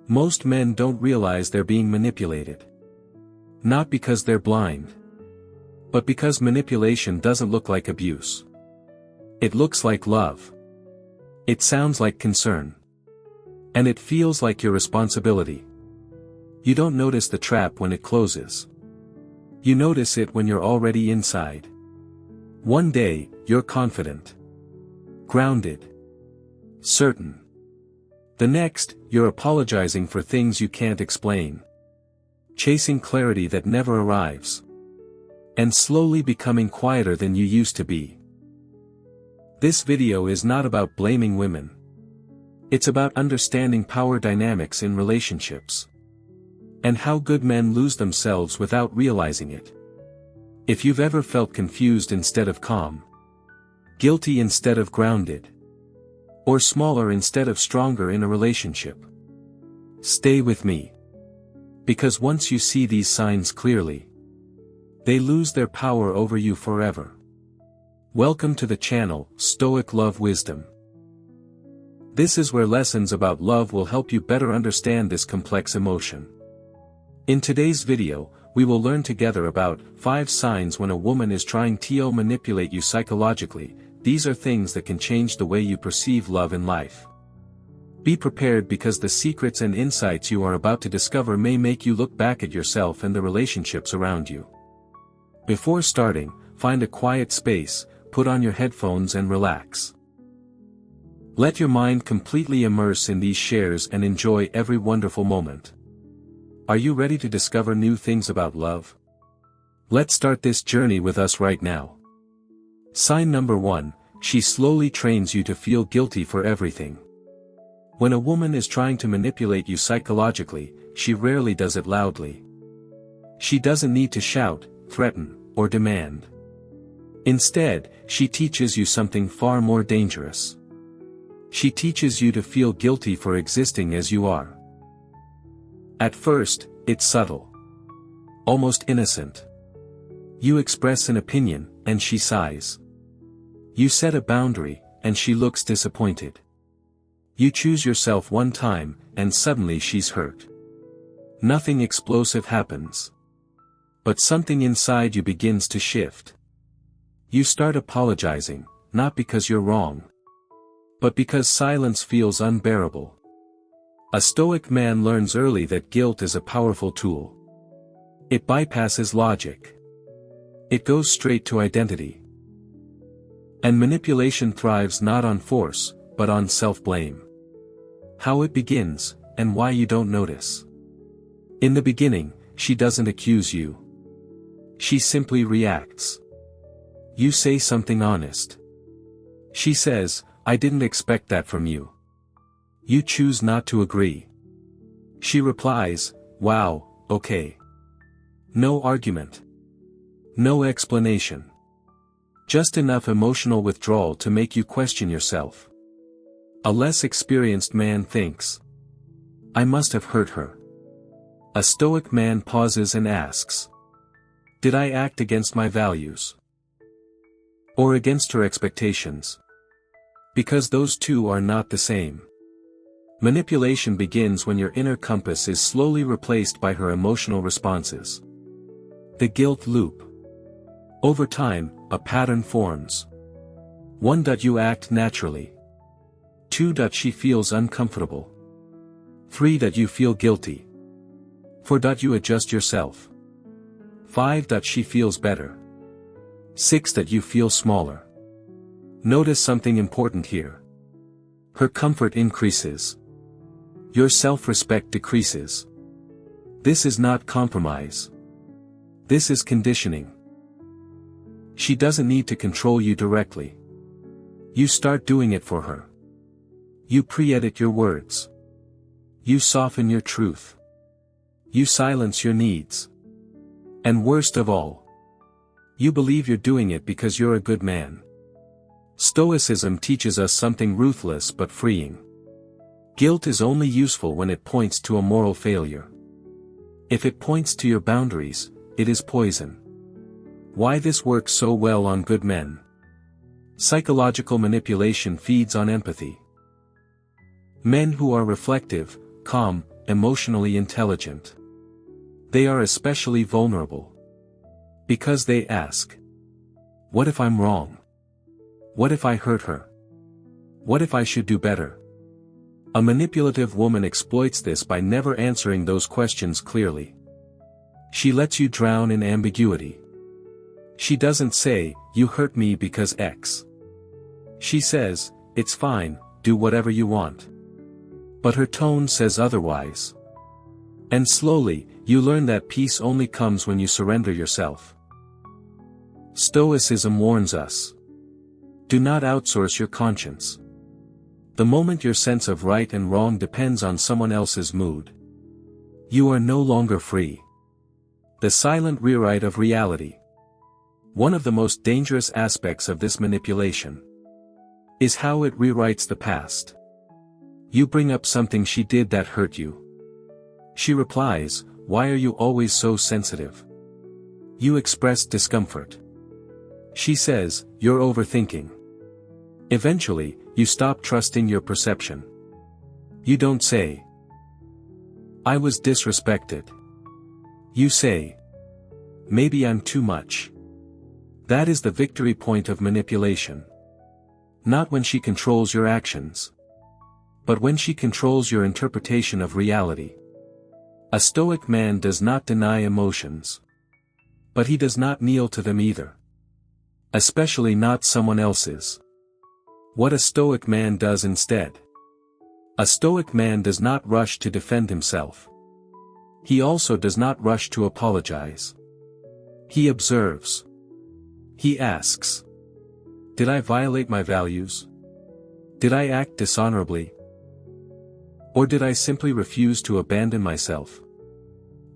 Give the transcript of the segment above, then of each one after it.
Most men don't realize they're being manipulated. Not because they're blind, but because manipulation doesn't look like abuse. It looks like love. It sounds like concern. And it feels like your responsibility. You don't notice the trap when it closes. You notice it when you're already inside. One day, you're confident, grounded, certain. The next, you're apologizing for things you can't explain, chasing clarity that never arrives, and slowly becoming quieter than you used to be. This video is not about blaming women. It's about understanding power dynamics in relationships, and how good men lose themselves without realizing it. If you've ever felt confused instead of calm, guilty instead of grounded, or smaller instead of stronger in a relationship, stay with me. Because once you see these signs clearly, they lose their power over you forever. Welcome to the channel, Stoic Love Wisdom. This is where lessons about love will help you better understand this complex emotion. In today's video, we will learn together about 5 signs when a woman is trying to manipulate you psychologically. These are things that can change the way you perceive love in life. Be prepared because the secrets and insights you are about to discover may make you look back at yourself and the relationships around you. Before starting, find a quiet space, put on your headphones and relax. Let your mind completely immerse in these shares and enjoy every wonderful moment. Are you ready to discover new things about love? Let's start this journey with us right now. Sign number 1, she slowly trains you to feel guilty for everything. When a woman is trying to manipulate you psychologically, she rarely does it loudly. She doesn't need to shout, threaten, or demand. Instead, she teaches you something far more dangerous. She teaches you to feel guilty for existing as you are. At first, it's subtle. Almost innocent. You express an opinion, and she sighs. You set a boundary, and she looks disappointed. You choose yourself one time, and suddenly she's hurt. Nothing explosive happens. But something inside you begins to shift. You start apologizing, not because you're wrong, but because silence feels unbearable. A Stoic man learns early that guilt is a powerful tool. It bypasses logic. It goes straight to identity. And manipulation thrives not on force, but on self-blame. How it begins, and why you don't notice. In the beginning, she doesn't accuse you. She simply reacts. You say something honest. She says, "I didn't expect that from you." You choose not to agree. She replies, "Wow, okay." No argument. No explanation. Just enough emotional withdrawal to make you question yourself. A less experienced man thinks, "I must have hurt her." A Stoic man pauses and asks, "Did I act against my values? Or against her expectations?" Because those two are not the same. Manipulation begins when your inner compass is slowly replaced by her emotional responses. The guilt loop. Over time, a pattern forms. 1. You act naturally. 2. She feels uncomfortable. 3. You feel guilty. 4. You adjust yourself. 5. She feels better. 6. You feel smaller. Notice something important here. Her comfort increases. Your self-respect decreases. This is not compromise. This is conditioning. She doesn't need to control you directly. You start doing it for her. You pre-edit your words. You soften your truth. You silence your needs. And worst of all, you believe you're doing it because you're a good man. Stoicism teaches us something ruthless but freeing. Guilt is only useful when it points to a moral failure. If it points to your boundaries, it is poison. Why this works so well on good men? Psychological manipulation feeds on empathy. Men who are reflective, calm, emotionally intelligent. They are especially vulnerable. Because they ask, what if I'm wrong? What if I hurt her? What if I should do better? A manipulative woman exploits this by never answering those questions clearly. She lets you drown in ambiguity. She doesn't say, you hurt me because X. She says, it's fine, do whatever you want. But her tone says otherwise. And slowly, you learn that peace only comes when you surrender yourself. Stoicism warns us. Do not outsource your conscience. The moment your sense of right and wrong depends on someone else's mood, you are no longer free. The silent rewrite of reality. One of the most dangerous aspects of this manipulation is how it rewrites the past. You bring up something she did that hurt you. She replies, why are you always so sensitive? You express discomfort. She says, you're overthinking. Eventually, you stop trusting your perception. You don't say, I was disrespected. You say, maybe I'm too much. That is the victory point of manipulation. Not when she controls your actions, but when she controls your interpretation of reality. A Stoic man does not deny emotions, but he does not kneel to them either. Especially not someone else's. What a Stoic man does instead. A Stoic man does not rush to defend himself. He also does not rush to apologize. He observes. He asks, did I violate my values? Did I act dishonorably? Or did I simply refuse to abandon myself?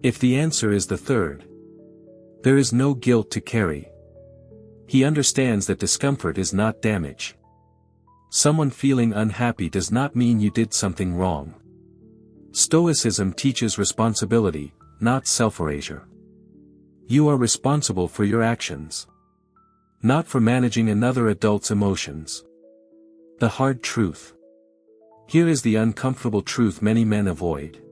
If the answer is the third, there is no guilt to carry. He understands that discomfort is not damage. Someone feeling unhappy does not mean you did something wrong. Stoicism teaches responsibility, not self-erasure. You are responsible for your actions, not for managing another adult's emotions. The hard truth. Here is the uncomfortable truth many men avoid.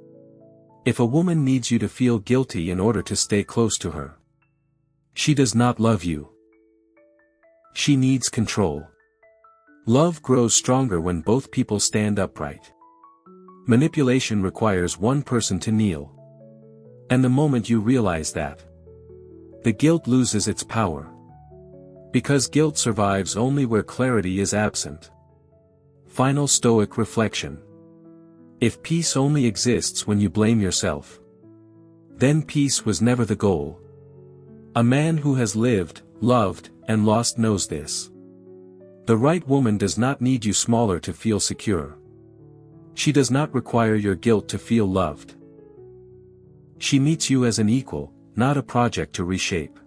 If a woman needs you to feel guilty in order to stay close to her, she does not love you. She needs control. Love grows stronger when both people stand upright. Manipulation requires one person to kneel. And the moment you realize that, the guilt loses its power. Because guilt survives only where clarity is absent. Final Stoic reflection. If peace only exists when you blame yourself, then peace was never the goal. A man who has lived, loved, and lost knows this. The right woman does not need you smaller to feel secure. She does not require your guilt to feel loved. She meets you as an equal, not a project to reshape.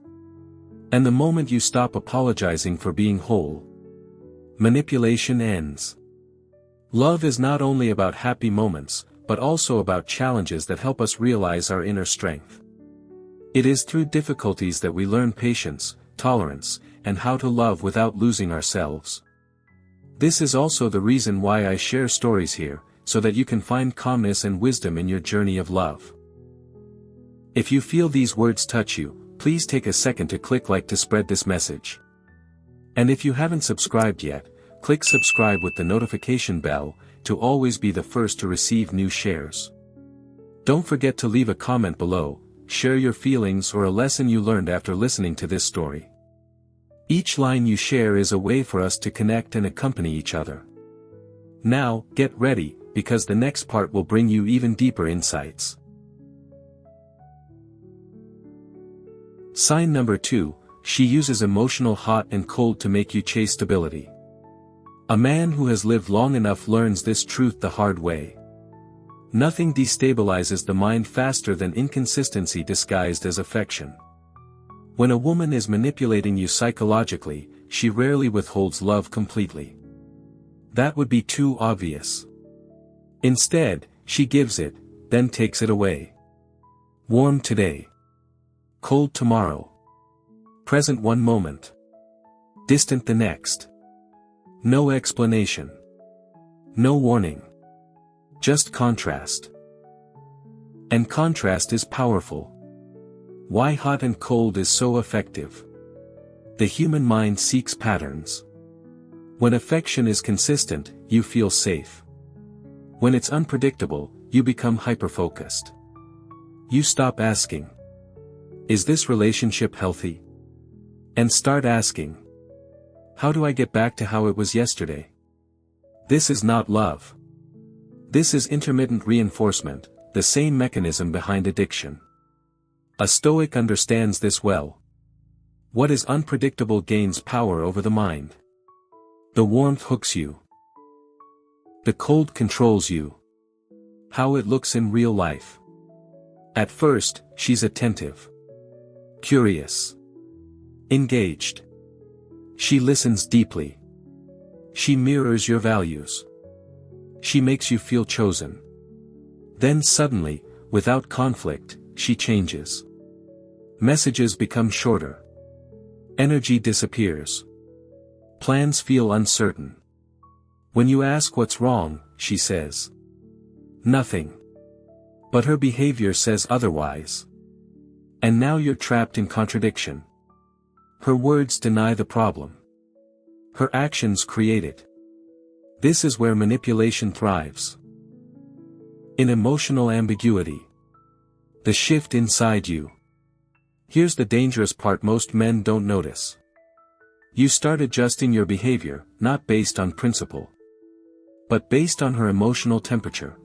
And the moment you stop apologizing for being whole, manipulation ends. Love is not only about happy moments, but also about challenges that help us realize our inner strength. It is through difficulties that we learn patience, tolerance, and how to love without losing ourselves. This is also the reason why I share stories here, so that you can find calmness and wisdom in your journey of love. If you feel these words touch you, please take a second to click like to spread this message. And if you haven't subscribed yet, click subscribe with the notification bell, to always be the first to receive new shares. Don't forget to leave a comment below, share your feelings or a lesson you learned after listening to this story. Each line you share is a way for us to connect and accompany each other. Now, get ready, because the next part will bring you even deeper insights. Sign number 2, she uses emotional hot and cold to make you chase stability. A man who has lived long enough learns this truth the hard way. Nothing destabilizes the mind faster than inconsistency disguised as affection. When a woman is manipulating you psychologically, she rarely withholds love completely. That would be too obvious. Instead, she gives it, then takes it away. Warm today. Cold tomorrow. Present one moment. Distant the next. No explanation. No warning. Just contrast. And contrast is powerful. Why hot and cold is so effective? The human mind seeks patterns. When affection is consistent, you feel safe. When it's unpredictable, you become hyper-focused. You stop asking, "Is this relationship healthy?" and start asking, "How do I get back to how it was yesterday?" This is not love. This is intermittent reinforcement, the same mechanism behind addiction. A Stoic understands this well. What is unpredictable gains power over the mind. The warmth hooks you. The cold controls you. How it looks in real life. At first, she's attentive, curious, engaged. She listens deeply. She mirrors your values. She makes you feel chosen. Then suddenly, without conflict, she changes. Messages become shorter. Energy disappears. Plans feel uncertain. When you ask what's wrong, she says, "Nothing." But her behavior says otherwise. And now you're trapped in contradiction. Her words deny the problem. Her actions create it. This is where manipulation thrives. In emotional ambiguity. The shift inside you. Here's the dangerous part most men don't notice. You start adjusting your behavior, not based on principle, but based on her emotional temperature.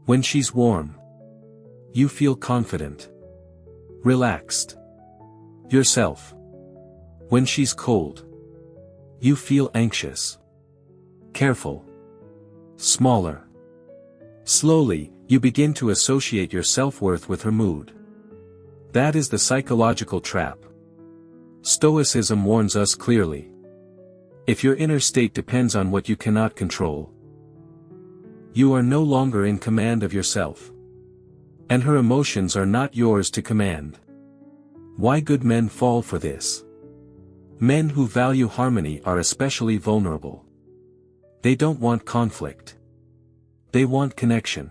When she's warm, you feel confident, relaxed, yourself. When she's cold, you feel anxious, careful, smaller. Slowly, you begin to associate your self-worth with her mood. That is the psychological trap. Stoicism warns us clearly. If your inner state depends on what you cannot control, you are no longer in command of yourself. And her emotions are not yours to command. Why good men fall for this? Men who value harmony are especially vulnerable. They don't want conflict. They want connection.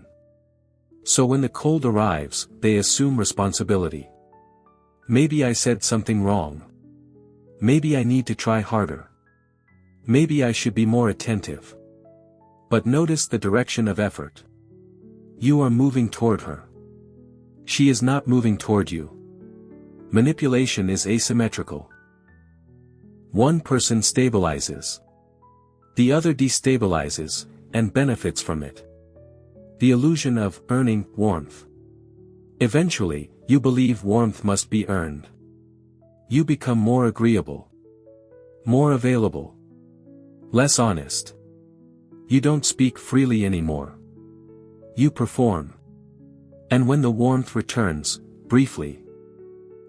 So when the cold arrives, they assume responsibility. Maybe I said something wrong. Maybe I need to try harder. Maybe I should be more attentive. But notice the direction of effort. You are moving toward her. She is not moving toward you. Manipulation is asymmetrical. One person stabilizes. The other destabilizes, and benefits from it. The illusion of earning warmth. Eventually, you believe warmth must be earned. You become more agreeable, more available, less honest. You don't speak freely anymore. You perform. And when the warmth returns, briefly,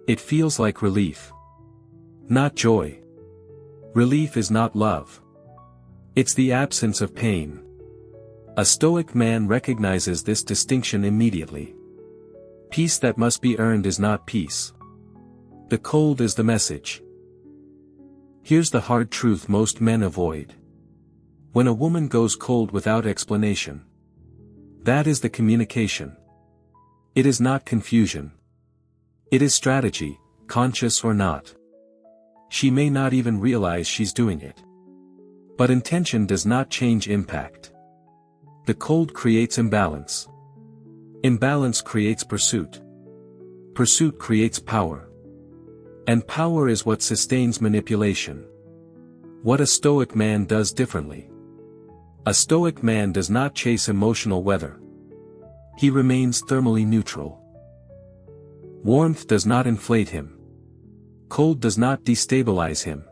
it feels like relief. Not joy. Relief is not love. It's the absence of pain. A Stoic man recognizes this distinction immediately. Peace that must be earned is not peace. The cold is the message. Here's the hard truth most men avoid. When a woman goes cold without explanation, that is the communication. It is not confusion. It is strategy, conscious or not. She may not even realize she's doing it. But intention does not change impact. The cold creates imbalance. Imbalance creates pursuit. Pursuit creates power. And power is what sustains manipulation. What a Stoic man does differently. A Stoic man does not chase emotional weather. He remains thermally neutral. Warmth does not inflate him. Cold does not destabilize him.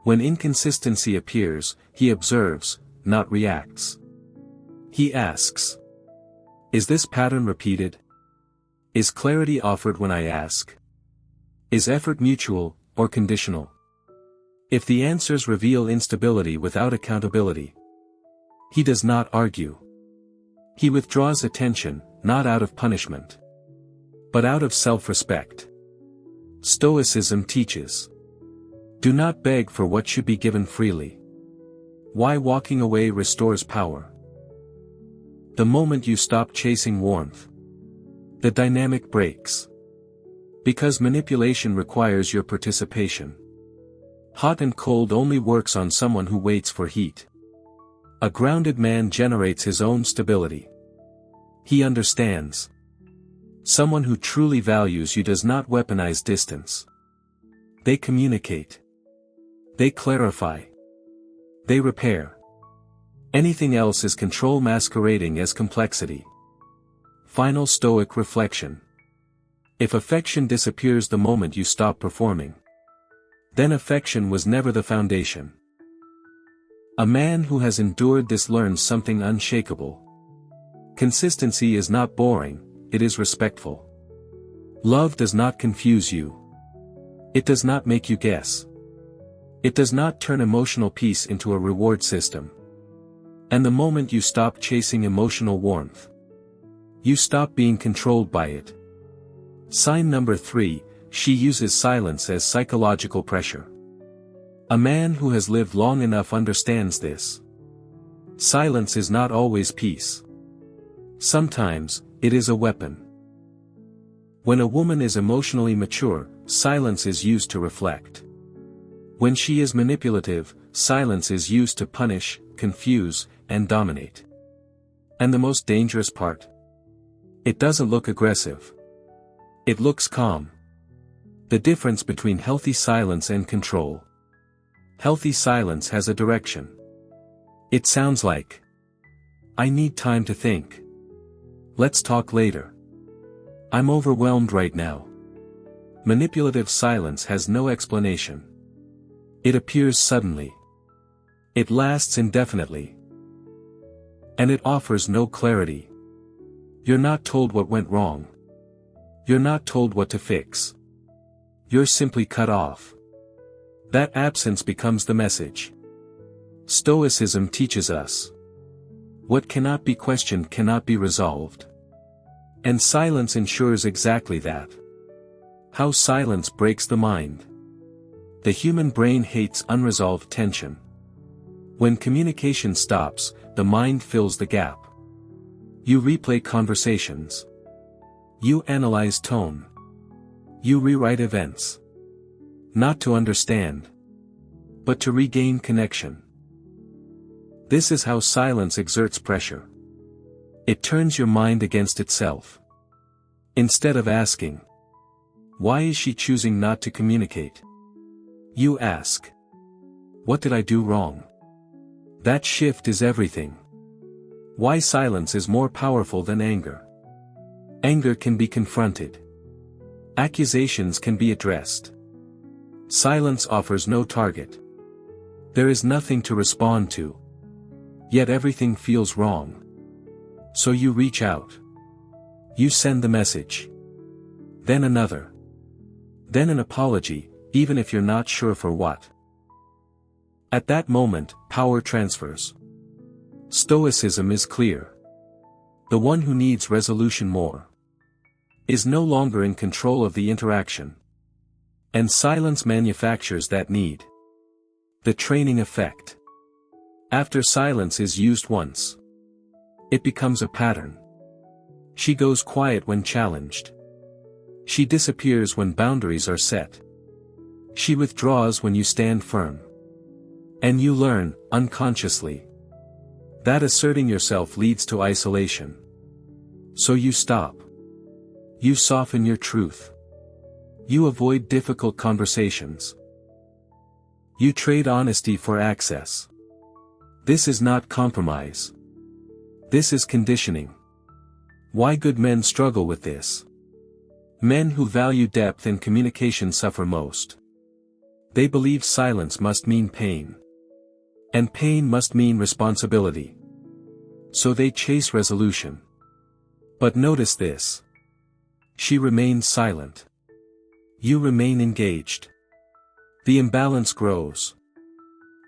When inconsistency appears, he observes, not reacts. He asks, "Is this pattern repeated? Is clarity offered when I ask? Is effort mutual, or conditional?" If the answers reveal instability without accountability, he does not argue. He withdraws attention, not out of punishment, but out of self-respect. Stoicism teaches, do not beg for what should be given freely. Why walking away restores power. The moment you stop chasing warmth, The dynamic breaks. Because manipulation requires your participation. Hot and cold only works on someone who waits for heat. A grounded man generates his own stability. He understands. Someone who truly values you does not weaponize distance. They communicate. They clarify. They repair. Anything else is control masquerading as complexity. Final Stoic reflection. If affection disappears the moment you stop performing, then affection was never the foundation. A man who has endured this learns something unshakable. Consistency is not boring, it is respectful. Love does not confuse you. It does not make you guess. It does not turn emotional peace into a reward system. And the moment you stop chasing emotional warmth, you stop being controlled by it. Sign number 3, she uses silence as psychological pressure. A man who has lived long enough understands this. Silence is not always peace. Sometimes, it is a weapon. When a woman is emotionally mature, silence is used to reflect. When she is manipulative, silence is used to punish, confuse, and dominate. And the most dangerous part? It doesn't look aggressive. It looks calm. The difference between healthy silence and control. Healthy silence has a direction. It sounds like, I need time to think. Let's talk later. I'm overwhelmed right now. Manipulative silence has no explanation. It appears suddenly. It lasts indefinitely. And it offers no clarity. You're not told what went wrong. You're not told what to fix. You're simply cut off. That absence becomes the message. Stoicism teaches us. What cannot be questioned cannot be resolved. And silence ensures exactly that. How silence breaks the mind. The human brain hates unresolved tension. When communication stops, the mind fills the gap. You replay conversations. You analyze tone. You rewrite events. Not to understand, but to regain connection. This is how silence exerts pressure. It turns your mind against itself. Instead of asking, why is she choosing not to communicate? You ask, what did I do wrong? That shift is everything. Why silence is more powerful than anger. Anger can be confronted. Accusations can be addressed. Silence offers no target. There is nothing to respond to. Yet everything feels wrong. So you reach out. You send the message. Then another. Then an apology, even if you're not sure for what. At that moment, power transfers. Stoicism is clear. The one who needs resolution more is no longer in control of the interaction. And silence manufactures that need. The training effect. After silence is used once, it becomes a pattern. She goes quiet when challenged. She disappears when boundaries are set. She withdraws when you stand firm. And you learn, unconsciously, that asserting yourself leads to isolation. So you stop. You soften your truth. You avoid difficult conversations. You trade honesty for access. This is not compromise. This is conditioning. Why good men struggle with this? Men who value depth and communication suffer most. They believe silence must mean pain. And pain must mean responsibility. So they chase resolution. But notice this. She remains silent. You remain engaged. The imbalance grows.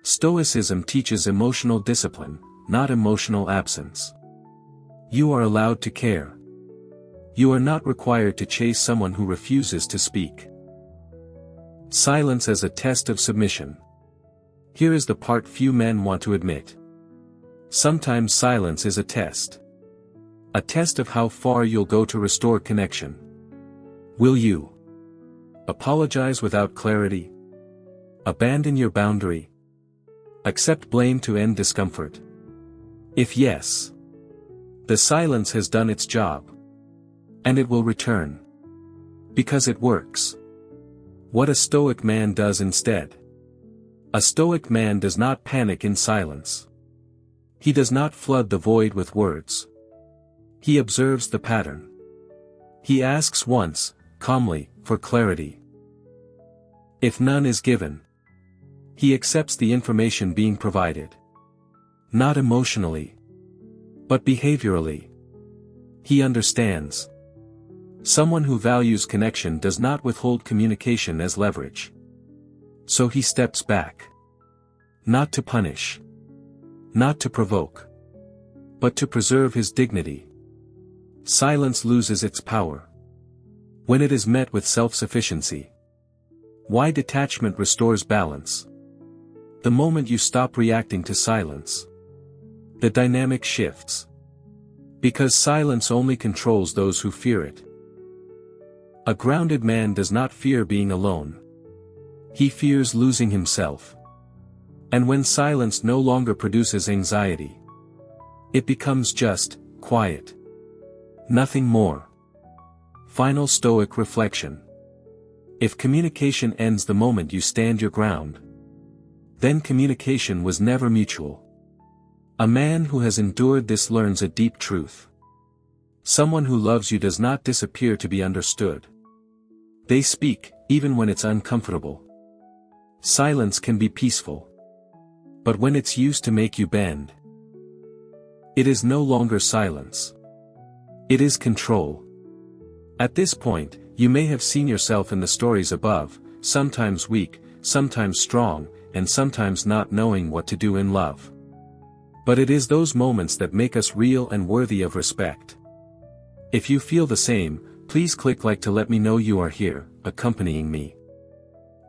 Stoicism teaches emotional discipline, not emotional absence. You are allowed to care. You are not required to chase someone who refuses to speak. Silence as a test of submission. Here is the part few men want to admit. Sometimes silence is a test. A test of how far you'll go to restore connection. Will you apologize without clarity? Abandon your boundary? Accept blame to end discomfort? If yes, the silence has done its job. And it will return. Because it works. What a Stoic man does instead. A Stoic man does not panic in silence. He does not flood the void with words. He observes the pattern. He asks once, calmly, for clarity. If none is given, he accepts the information being provided. Not emotionally, but behaviorally. He understands. Someone who values connection does not withhold communication as leverage. So he steps back. Not to punish. Not to provoke. But to preserve his dignity. Silence loses its power when it is met with self-sufficiency. Why detachment restores balance? The moment you stop reacting to silence, the dynamic shifts. Because silence only controls those who fear it. A grounded man does not fear being alone. He fears losing himself. And when silence no longer produces anxiety, it becomes just quiet. Nothing more. Final Stoic reflection. If communication ends the moment you stand your ground, then communication was never mutual. A man who has endured this learns a deep truth. Someone who loves you does not disappear to be understood. They speak, even when it's uncomfortable. Silence can be peaceful. But when it's used to make you bend, it is no longer silence. It is control. At this point, you may have seen yourself in the stories above, sometimes weak, sometimes strong, and sometimes not knowing what to do in love. But it is those moments that make us real and worthy of respect. If you feel the same, please click like to let me know you are here, accompanying me.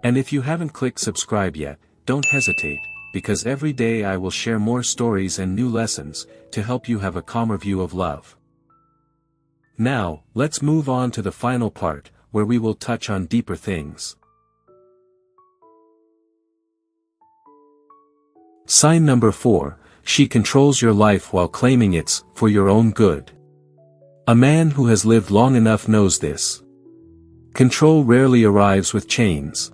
And if you haven't clicked subscribe yet, don't hesitate, because every day I will share more stories and new lessons, to help you have a calmer view of love. Now, let's move on to the final part, where we will touch on deeper things. Sign number 4, she controls your life while claiming it's for your own good. A man who has lived long enough knows this. Control rarely arrives with chains.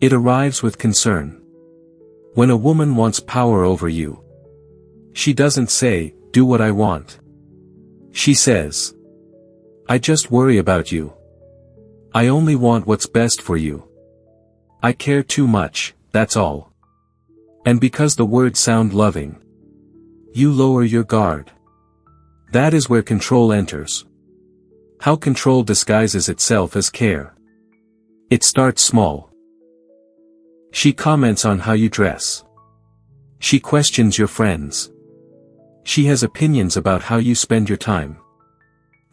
It arrives with concern. When a woman wants power over you, she doesn't say, "Do what I want." She says, "I just worry about you. I only want what's best for you. I care too much, that's all." And because the words sound loving, you lower your guard. That is where control enters. How control disguises itself as care. It starts small. She comments on how you dress. She questions your friends. She has opinions about how you spend your time.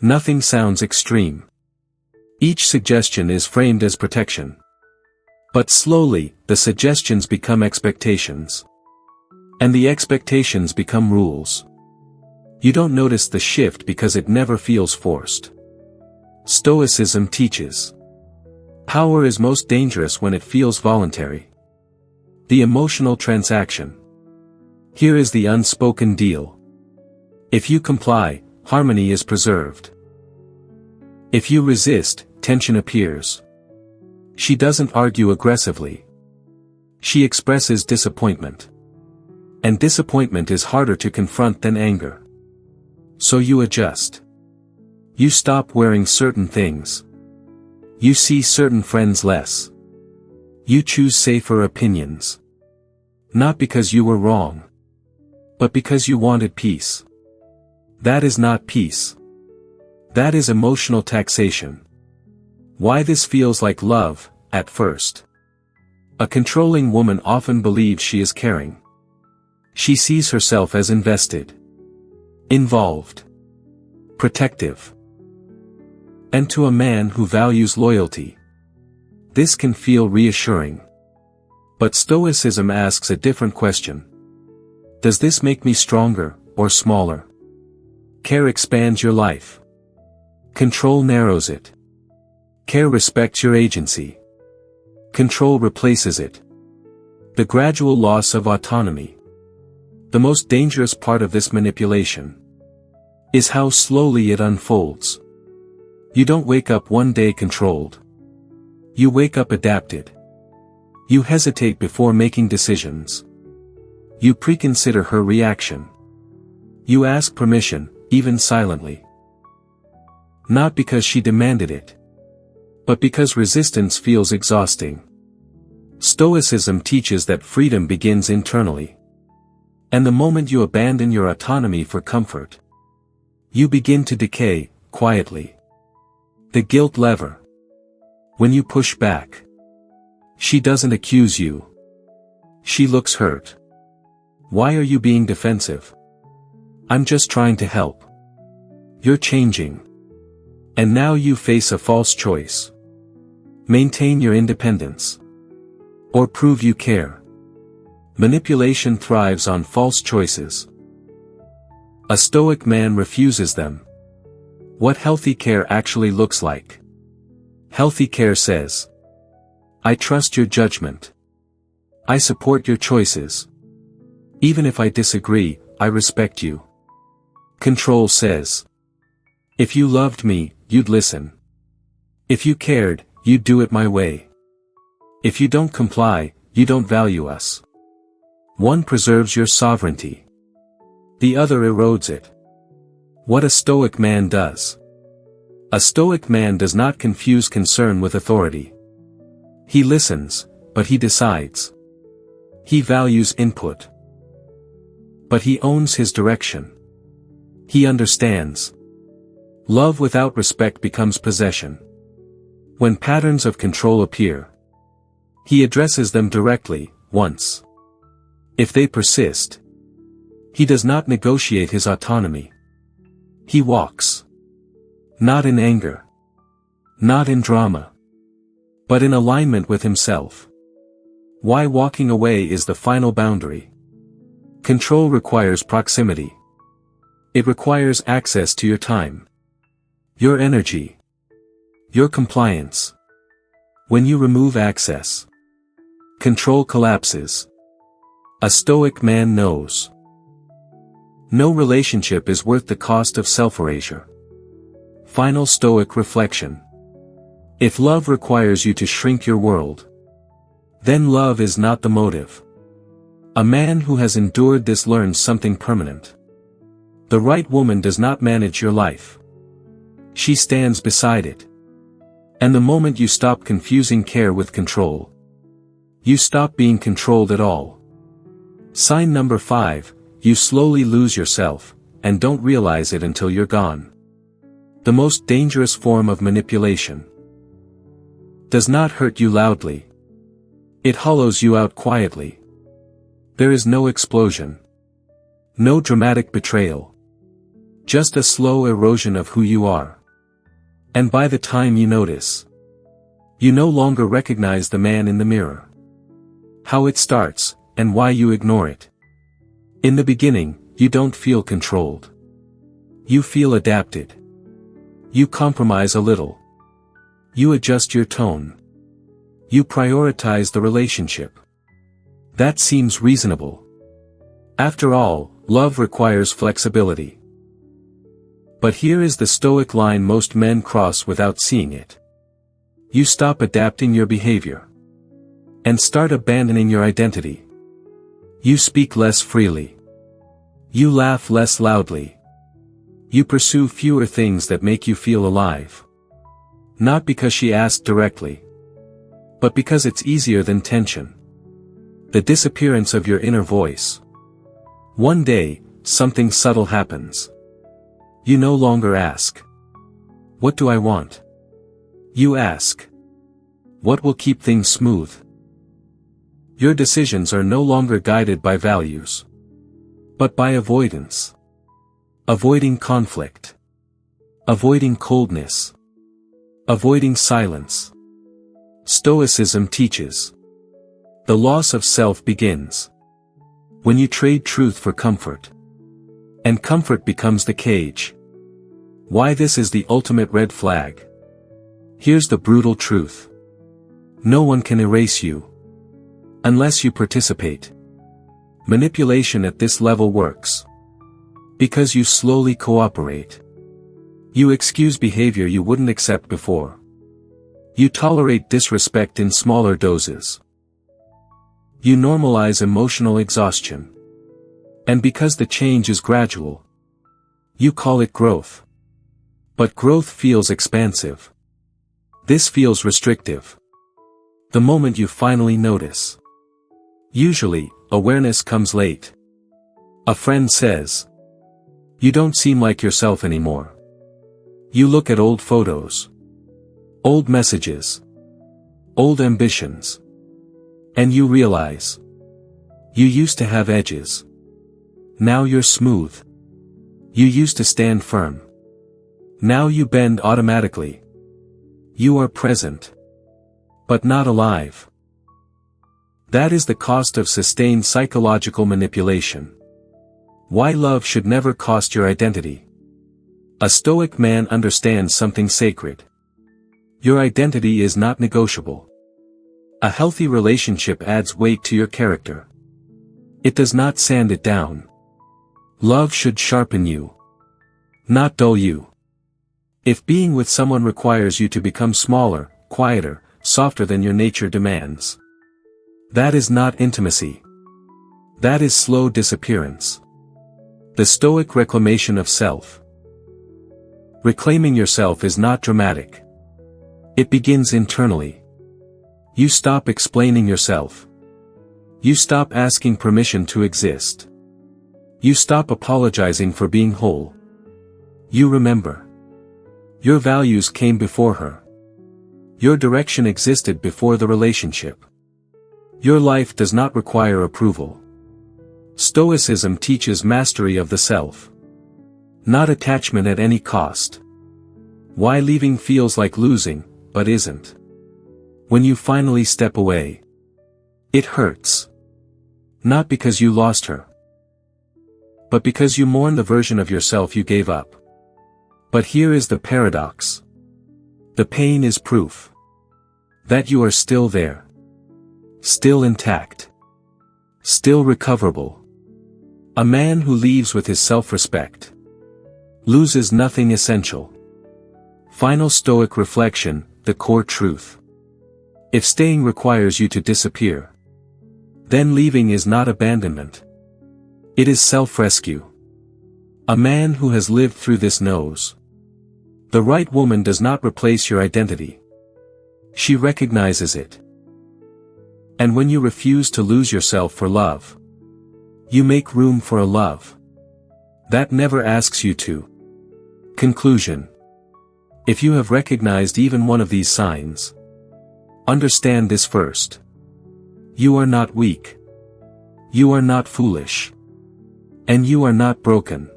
Nothing sounds extreme. Each suggestion is framed as protection. But slowly, the suggestions become expectations. And the expectations become rules. You don't notice the shift because it never feels forced. Stoicism teaches. Power is most dangerous when it feels voluntary. The emotional transaction. Here is the unspoken deal. If you comply, harmony is preserved. If you resist, tension appears. She doesn't argue aggressively. She expresses disappointment. And disappointment is harder to confront than anger. So you adjust. You stop wearing certain things. You see certain friends less. You choose safer opinions. Not because you were wrong, but because you wanted peace. That is not peace. That is emotional taxation. Why this feels like love, at first. A controlling woman often believes she is caring. She sees herself as invested, involved, protective. And to a man who values loyalty, this can feel reassuring. But Stoicism asks a different question. Does this make me stronger, or smaller? Care expands your life. Control narrows it. Care respects your agency. Control replaces it. The gradual loss of autonomy. The most dangerous part of this manipulation is how slowly it unfolds. You don't wake up one day controlled. You wake up adapted. You hesitate before making decisions. You preconsider her reaction. You ask permission, even silently. Not because she demanded it, but because resistance feels exhausting. Stoicism teaches that freedom begins internally. And the moment you abandon your autonomy for comfort, you begin to decay, quietly. The guilt lever. When you push back, she doesn't accuse you. She looks hurt. Why are you being defensive? I'm just trying to help. You're changing. And now you face a false choice. Maintain your independence. Or prove you care. Manipulation thrives on false choices. A Stoic man refuses them. What healthy care actually looks like. Healthy care says, I trust your judgment. I support your choices. Even if I disagree, I respect you. Control says, if you loved me, you'd listen. If you cared, you'd do it my way. If you don't comply, you don't value us. One preserves your sovereignty. The other erodes it. What a Stoic man does. A Stoic man does not confuse concern with authority. He listens, but he decides. He values input. But he owns his direction. He understands. Love without respect becomes possession. When patterns of control appear, he addresses them directly, once. If they persist, he does not negotiate his autonomy. He walks. Not in anger. Not in drama. But in alignment with himself. Why walking away is the final boundary. Control requires proximity. It requires access to your time. Your energy. Your compliance. When you remove access, control collapses. A Stoic man knows. No relationship is worth the cost of self-erasure. Final Stoic reflection. If love requires you to shrink your world, then love is not the motive. A man who has endured this learns something permanent. The right woman does not manage your life. She stands beside it. And the moment you stop confusing care with control, you stop being controlled at all. Sign number 5, you slowly lose yourself, and don't realize it until you're gone. The most dangerous form of manipulation does not hurt you loudly. It hollows you out quietly. There is no explosion. No dramatic betrayal. Just a slow erosion of who you are. And by the time you notice, you no longer recognize the man in the mirror. How it starts, and why you ignore it. In the beginning, you don't feel controlled. You feel adapted. You compromise a little. You adjust your tone. You prioritize the relationship. That seems reasonable. After all, love requires flexibility. But here is the Stoic line most men cross without seeing it. You stop adapting your behavior. And start abandoning your identity. You speak less freely. You laugh less loudly. You pursue fewer things that make you feel alive. Not because she asked directly, but because it's easier than tension. The disappearance of your inner voice. One day, something subtle happens. You no longer ask, what do I want? You ask, what will keep things smooth? Your decisions are no longer guided by values, but by avoidance. Avoiding conflict. Avoiding coldness. Avoiding silence. Stoicism teaches. The loss of self begins when you trade truth for comfort. And comfort becomes the cage. Why this is the ultimate red flag. Here's the brutal truth. No one can erase you. Unless you participate. Manipulation at this level works. Because you slowly cooperate. You excuse behavior you wouldn't accept before. You tolerate disrespect in smaller doses. You normalize emotional exhaustion. And because the change is gradual, you call it growth. But growth feels expansive. This feels restrictive. The moment you finally notice. Usually, awareness comes late. A friend says, "You don't seem like yourself anymore." You look at old photos. Old messages. Old ambitions. And you realize. You used to have edges. Now you're smooth. You used to stand firm. Now you bend automatically. You are present. But not alive. That is the cost of sustained psychological manipulation. Why love should never cost your identity. A Stoic man understands something sacred. Your identity is not negotiable. A healthy relationship adds weight to your character. It does not sand it down. Love should sharpen you. Not dull you. If being with someone requires you to become smaller, quieter, softer than your nature demands, that is not intimacy. That is slow disappearance. The Stoic reclamation of self. Reclaiming yourself is not dramatic. It begins internally. You stop explaining yourself. You stop asking permission to exist. You stop apologizing for being whole. You remember. Your values came before her. Your direction existed before the relationship. Your life does not require approval. Stoicism teaches mastery of the self. Not attachment at any cost. Why leaving feels like losing, but isn't. When you finally step away. It hurts. Not because you lost her. But because you mourn the version of yourself you gave up. But here is the paradox. The pain is proof. That you are still there. Still intact. Still recoverable. A man who leaves with his self-respect. Loses nothing essential. Final Stoic reflection, the core truth. If staying requires you to disappear, then leaving is not abandonment. It is self-rescue. A man who has lived through this knows. The right woman does not replace your identity. She recognizes it. And when you refuse to lose yourself for love, you make room for a love that never asks you to. Conclusion. If you have recognized even one of these signs, understand this first. You are not weak. You are not foolish. And you are not broken.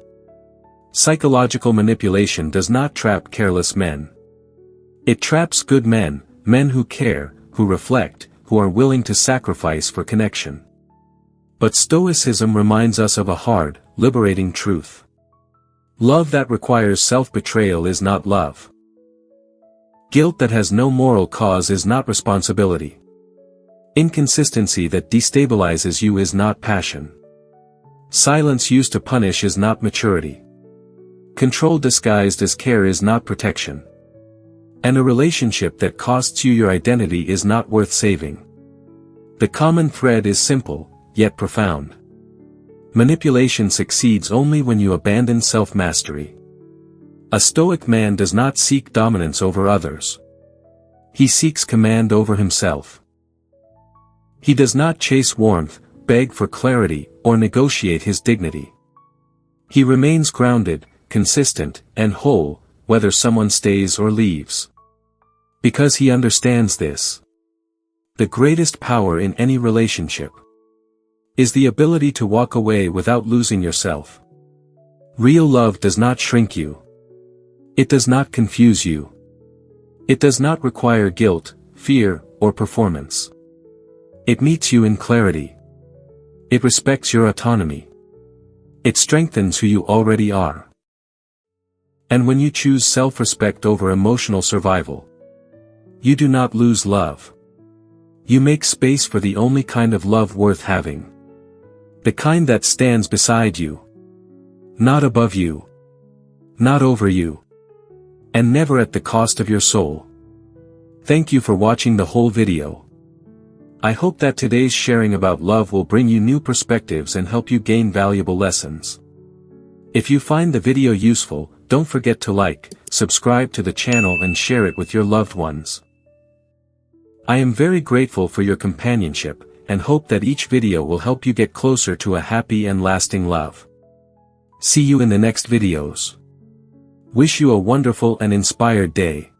Psychological manipulation does not trap careless men. It traps good men, men who care, who reflect, who are willing to sacrifice for connection. But Stoicism reminds us of a hard, liberating truth. Love that requires self-betrayal is not love. Guilt that has no moral cause is not responsibility. Inconsistency that destabilizes you is not passion. Silence used to punish is not maturity. Control disguised as care is not protection. And a relationship that costs you your identity is not worth saving. The common thread is simple, yet profound. Manipulation succeeds only when you abandon self-mastery. A Stoic man does not seek dominance over others. He seeks command over himself. He does not chase warmth, beg for clarity, or negotiate his dignity. He remains grounded, consistent, and whole, whether someone stays or leaves. Because he understands this. The greatest power in any relationship is the ability to walk away without losing yourself. Real love does not shrink you. It does not confuse you. It does not require guilt, fear, or performance. It meets you in clarity. It respects your autonomy. It strengthens who you already are. And when you choose self-respect over emotional survival, you do not lose love. You make space for the only kind of love worth having. The kind that stands beside you. Not above you. Not over you. And never at the cost of your soul. Thank you for watching the whole video. I hope that today's sharing about love will bring you new perspectives and help you gain valuable lessons. If you find the video useful, don't forget to like, subscribe to the channel and share it with your loved ones. I am very grateful for your companionship, and hope that each video will help you get closer to a happy and lasting love. See you in the next videos. Wish you a wonderful and inspired day.